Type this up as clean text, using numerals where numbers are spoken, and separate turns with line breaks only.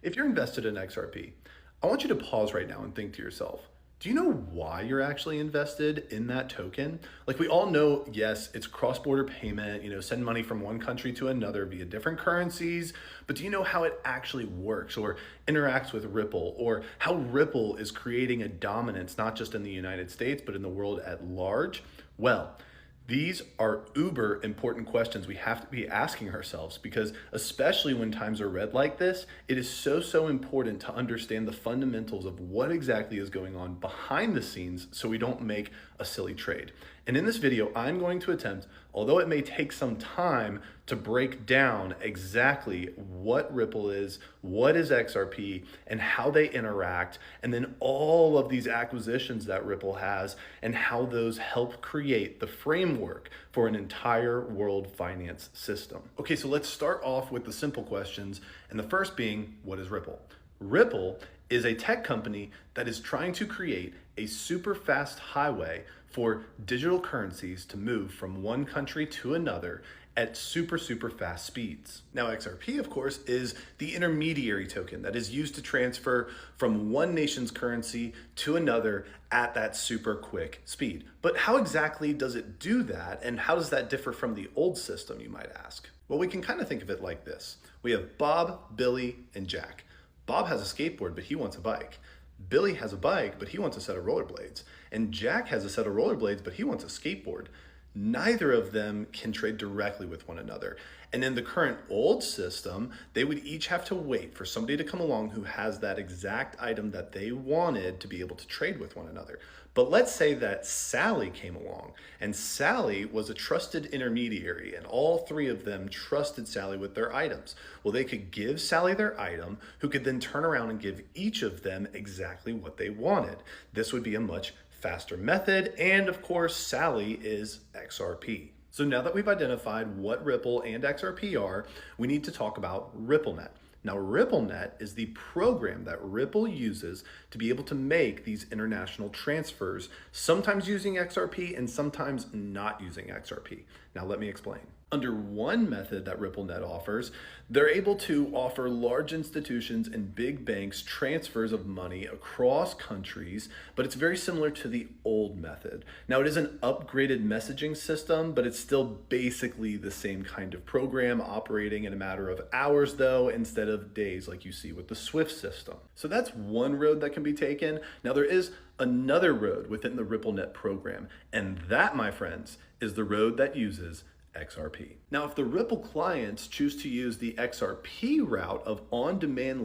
If you're invested in XRP, I want you to pause right now and think to yourself, do you know why you're actually invested in that token? Like we all know, yes, it's cross-border payment, send money from one country to another via different currencies, but do you know how it actually works or interacts with Ripple, or how Ripple is creating a dominance, not just in the United States, but in the world at large? Well, these are uber important questions we have to be asking ourselves, because especially when times are red like this, it is so important to understand the fundamentals of what exactly is going on behind the scenes so we don't make a silly trade. And in this video, I'm going to attempt, although it may take some time, to break down exactly what Ripple is, what is XRP, and how they interact, and then all of these acquisitions that Ripple has and how those help create the framework for an entire world finance system. Okay, so let's start off with the simple questions, and the first being, what is Ripple? Ripple is a tech company that is trying to create a super fast highway for digital currencies to move from one country to another at super fast speeds. Now, XRP, of course, is the intermediary token that is used to transfer from one nation's currency to another at that super quick speed. But how exactly does it do that, and how does that differ from the old system, you might ask? Well, we can kind of think of it like this. We have Bob, Billy, and Jack. Bob has a skateboard, but he wants a bike. Billy has a bike, but he wants a set of rollerblades. And Jack has a set of rollerblades, but he wants a skateboard. Neither of them can trade directly with one another. And in the current old system, they would each have to wait for somebody to come along who has that exact item that they wanted to be able to trade with one another. But let's say that Sally came along, and Sally was a trusted intermediary, and all three of them trusted Sally with their items. Well, they could give Sally their item, who could then turn around and give each of them exactly what they wanted. This would be a much faster method, and of course, Sally is XRP. So now that we've identified what Ripple and XRP are, we need to talk about RippleNet. Now, RippleNet is the program that Ripple uses to be able to make these international transfers, sometimes using XRP and sometimes not using XRP. Now, let me explain. Under one method that RippleNet offers, they're able to offer large institutions and big banks transfers of money across countries, but it's very similar to the old method. Now, it is an upgraded messaging system, but it's still basically the same kind of program, operating in a matter of hours though, instead of days like you see with the SWIFT system. So that's one road that can be taken. Now, there is another road within the RippleNet program, and that, my friends, is the road that uses XRP. Now, if the Ripple clients choose to use the XRP route of on-demand